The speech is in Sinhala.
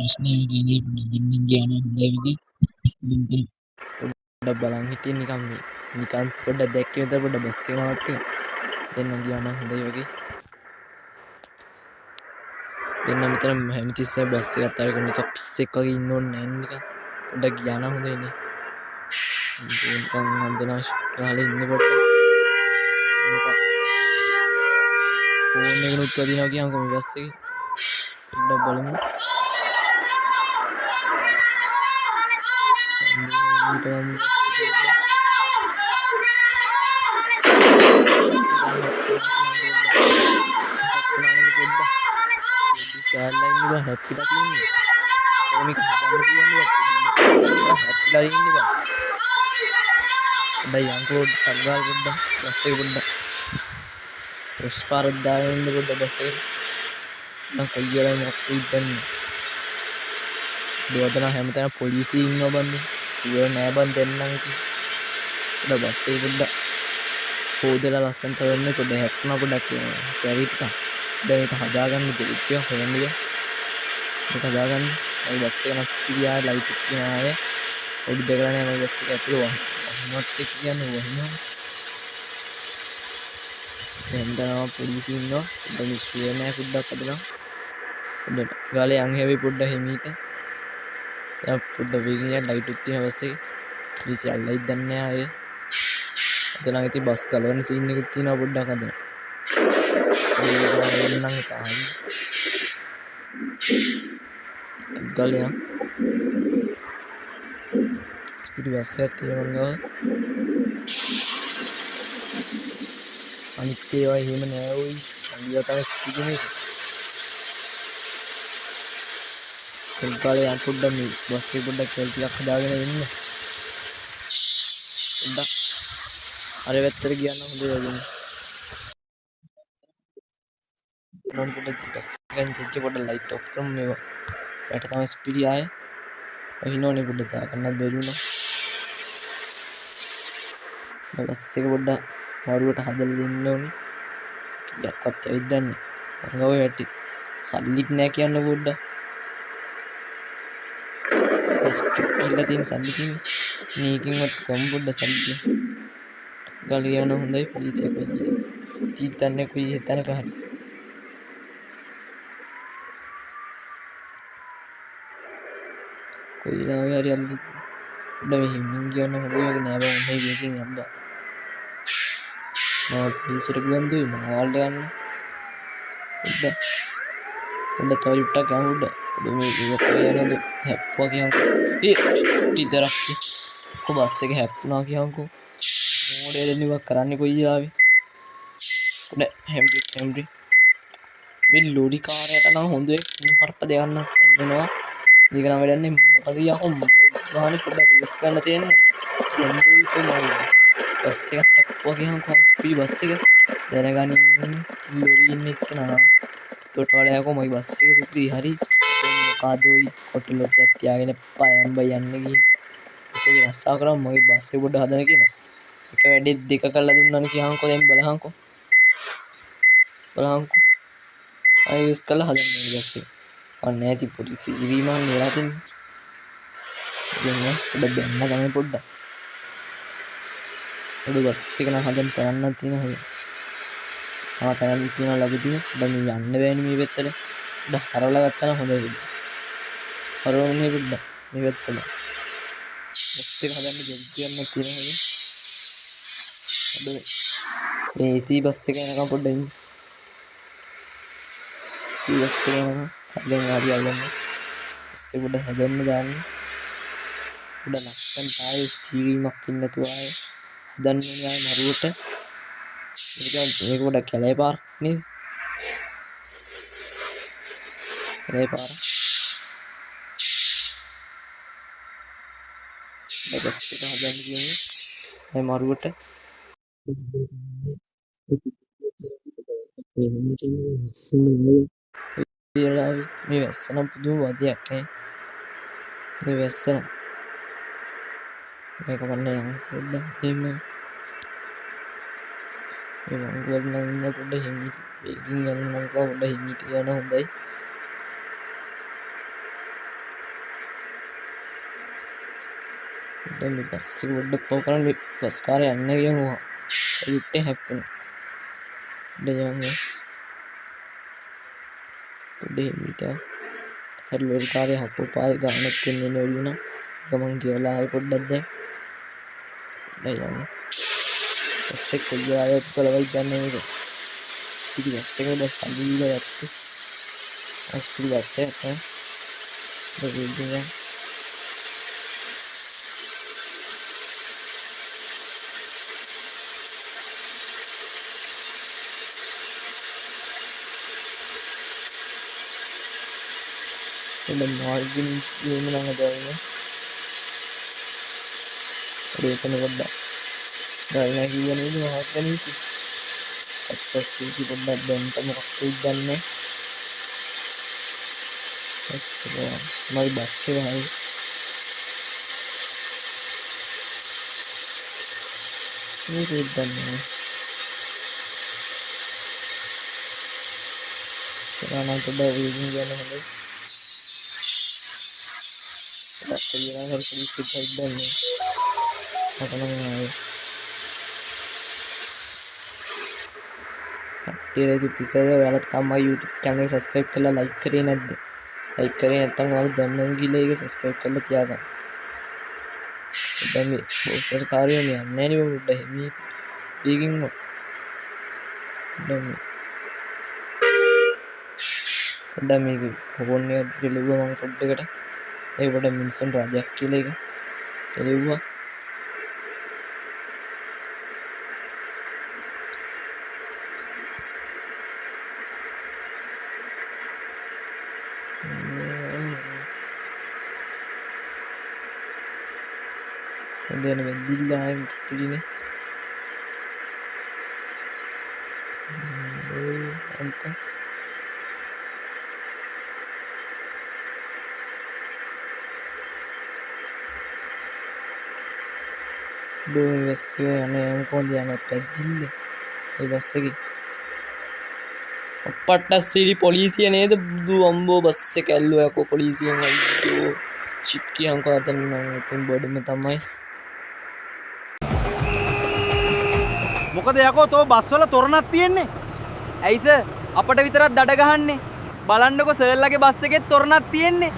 ප්‍රශ්නේ වගේ දෙන්නින් ගියාම හොඳයි වගේ මම පොඩ්ඩක් බලන් හිටින් නිකන් පොඩ්ඩක් දැක්කේ විතර පොඩ්ඩක් බස් එක නවත්තින් දෙන්න ගියා නම් හොඳයි වගේ දෙන්න මෙතන හැමතිස්සෙම බස් එකත් අරගෙන නිකන් පිස්සෙක් වගේ ඉන්න ඕනේ නැහැ නිකන් පොඩ්ඩක් ගියා නම් හොඳයි නේ නිකන් අන්දනාශ ගහලා ඉන්නේ පොඩ්ඩක් ෆෝන් එකනුත් වදිනවා කියන්කො මේ බස් එකේ පොඩ්ඩක් බලමු කෑල්ලා ඉන්න බා හැප්පිලා තින්නේ ඕනික හදන්න පුළුවන් බා හැප්පිලා ඉන්නේ බා බයි යන්කෝ ටග්ගාල් පොඩ්ඩක් බස් එක පොඩ්ඩක් පුෂ්පාරක් දාගෙන ඉන්න පොඩ්ඩක් බස් එක නම් කොයියලා මොකක්ද ඉන්නේ දුවදන හැමතැන පොලිසිය ඉන්නවා බන්දේ සියෝ නෑ බන් දෙන්නම් ඉතින් පොඩ්ඩක් බස් එක පොඩ්ඩක් හොදලා ලස්සන කරන්න පොඩ්ඩක් හැප්පුණා පොඩ්ඩක් කැරි ටික දැන් ඒක හදාගන්න දෙවිච්ච හොයන්න බෑ ඒක හදාගන්න ඒ බස් එක නැස් පිටියා ලයිට් එක තියනවා ආයේ පොඩි දෙකලා නෑ මගේ බස් එක ඇතුළේ වහනවත් එක්ක කියන්නේ වහිනවා දැන් දානවා පොලිසිය ඉන්නවා පොඩ්ඩක් මිස්සිය නෑ පොඩ්ඩක් අදලා පොඩ්ඩක් ගාලේ යන් හැවි පොඩ්ඩක් හිමීට දැන් පොඩ්ඩක් වේගින් යන ලයිට් උත් තියෙන බස් එකේ පොලිසිය අල්ලයි දන්නේ ආයේ අදලා ඉතින් බස් ගලවන සීන් එකක් තියෙනවා පොඩ්ඩක් අදලා ඒක නම් කාහරි ගලයා ස්පීඩ් බස් එකක් තියෙනවා අනිත් ඒවා එහෙම නෑ ඔයි අනිවා තමයි ස්පීඩ් මේක ගලයා පොඩ්ඩක් මේ බස් එක පොඩ්ඩක් කෙල් ටිකක් හදාගෙන ඉන්න පොඩ්ඩක් අර වැත්තට ගියන්න හොඳ වෙන්නේ මොන පොඩ්ඩක් බස් එකෙන් දෙච්ච පොඩ්ඩක් ලයිට් ඔෆ් කරමු මේවා යට තමයි ස්පීඩ් ආයේ අහිනෝනේ පොඩ්ඩක් දාගන්නත් බැරිුණා බස් එක පොඩ්ඩක් මාරුවට හදලා දෙන්න ඕනේ කීයක්වත් ඇවිත් දන්නේ මං ගාව වැටි සල්ලිත් නෑ කියන්න පොඩ්ඩක් ඉල්ල තියෙන සල්ලි තියෙන්නේ මේකින්වත් කොම් පොඩ්ඩක් සල්ලි ගලිය යන හොඳයි පොලිසිය කොයි තීතන්නේ කොයි හිතනක හරි කොයිලාවේ හරි අල්ලි පොඩ්ඩ මෙහෙමින් කියන්න හොඳයි වගේ නෑ බං මේ වේගෙන් යම්බා මම පොලිසියට ගුවන්දුයි මාවල්ට යන්න පොඩ්ඩක් තව යුට්ටක් යන්න පොඩ්ඩක් මේ කොහේ යනවද හැප්පුවා කියන්කෝ ටිතරක් කො බස් එක හැප්පුණා කියන්කෝ මොඩේ දෙන්නවා කරන්නේ කොයිලාවේ පොඩ්ඩ හැම්රි මේ ලෝඩි කාරයට නම් හොඳේ හර්ප දෙයන්න වෙනවා ඒක නම් වැඩන්නේ මොකද යකෝ ගානේ පොඩ්ඩක් රිස්ක් ගන්න තියෙන්නේ දෙන්නුයි කොමයි බස් එක හැප්පුවා කියන්කෝ ස්පීඩ් බස් එක දැනගනින් ලෝරි ඉන්නේ කෙනා තොට වල යකෝ මගේ බස් එක සිප්‍රි හරි මොකදෝයි කොටලොක් තියාගෙන පයම් බය යන්න ගිහින් ඒක රස්සා කරා මගේ බස් එක පොඩ්ඩ හදන්න කියලා එක වැඩේ දෙක කරලා දුන්නානේ කියහන්කෝ දැන් බලහන්කෝ අය යූස් කරලා හදන්න ඕනේ බස් එක අන්න ඇති පොලිසි ඉරීමක් නෙලා තින්නේ දෙන්න පොඩ්ඩක් දැම්ම තමයි පොඩ්ඩක් පොඩි බස් එක නම් හදන්න තයන්නක් තියෙනවා හැබැයි තයන්න තියෙනවා ළඟදී දැන් මේ යන්න බෑනේ මේ පැත්තට පොඩ්ඩක් හරවලා ගත්තා නම් හොඳයි පොඩ්ඩක් හරවන්නේ පොඩ්ඩක් මේ පැත්තට බස් එක හදන්න ජොබ් කියන්න තියෙනවා හැබැයි මේ AC බස් එක යනකම් පොඩ්ඩක් ඉන්න AC බස් එක යනකම් දැන් හරි අල්ලන්න බස් එක පොඩ්ඩක් හදන්න දාන්න පොඩ්ඩක් ලස්සනට ආයේ සීවීමක් ඉන්න නැතුව ආයේ හදන්න ඕනේ ආයේ මරුවට මේක පොඩ්ඩක් කැලේ පාරක් නේ කැලේ පාර බස් එක හදන්න කියන්නේ ආයේ මරුවට මේ වැස්සනම් පුදුම වදයක් ඈ මේ වැස්සන මේක වන්න යන් පොඩ්ඩක් එහෙම මේ වංගුවල නම් ඉන්න පොඩ්ඩක් හිමි වේගින් යන්න නම් පොඩ්ඩක් හිමිට යන හොඳයි දැන් මේ බස් එක පොඩ්ඩක් පව කරන්න මේ බස් කාරය යන්නේ කියනවා. යුට්ටේ හැප්පෙනවා. දැන් පොඩ්ඩේ මීට හරි ලෝරි කාරය හප්පෝ පාරේ ගානක් එන්නේ නෝලි වුණා. ගමන් කියලා ආවේ පොඩ්ඩක් දැන්. දැන් බස් එක කොයි ආයෙත් කලවයි ගන්න මේක. ඉතින් බස් එක බස් අඳුවිලා යත්තේ. අස්ති බස් එක බෙදියා එන්න මාර්ගින් යන්න නම් අදන්නේ ඒකන පොඩ්ඩක් ගායනා කියන්නේ මහත්කම ඉති අත්පස්සේ පොඩ්ඩක් දැන්ට මොකක්ද දන්නේ මයි බස් එක හරි මේක දන්නේ සරණා පොඩ්ඩක් වීදින් යන හොඳයි Kalian harus sedikit dan apa namanya तेरे जो पिक्चर है वाला काम YouTube चैनल सब्सक्राइब कर ला लाइक करें ना तंग वाले दमन की लेके सब्सक्राइब कर ला क्या था दम बहुत सरकारियों में हमने नहीं वो डहमी पीकिंग दम डमी की फोन ने डिलीवर मांग पड़ते कटा एक बड़ा मिनसन राजा के लेगा चले हुआ देने में दिल है मुझे ने अंत दो बस ने हमको जाना पैदल ये बस की पट्टासीरी पुलिस ने दो अंबो बस से कह लो को पुलिस जो चिटकी हमको आता नहीं तुम बोर्ड में तमाई මොකද යකෝ තෝ බස් වල තොරණක් තියෙන්නේ ඇයි සර් අපිට විතරක් දඩ ගහන්නේ බලන්නකො සර්ලගේ බස් එකේ තොරණක් තියෙන්නේ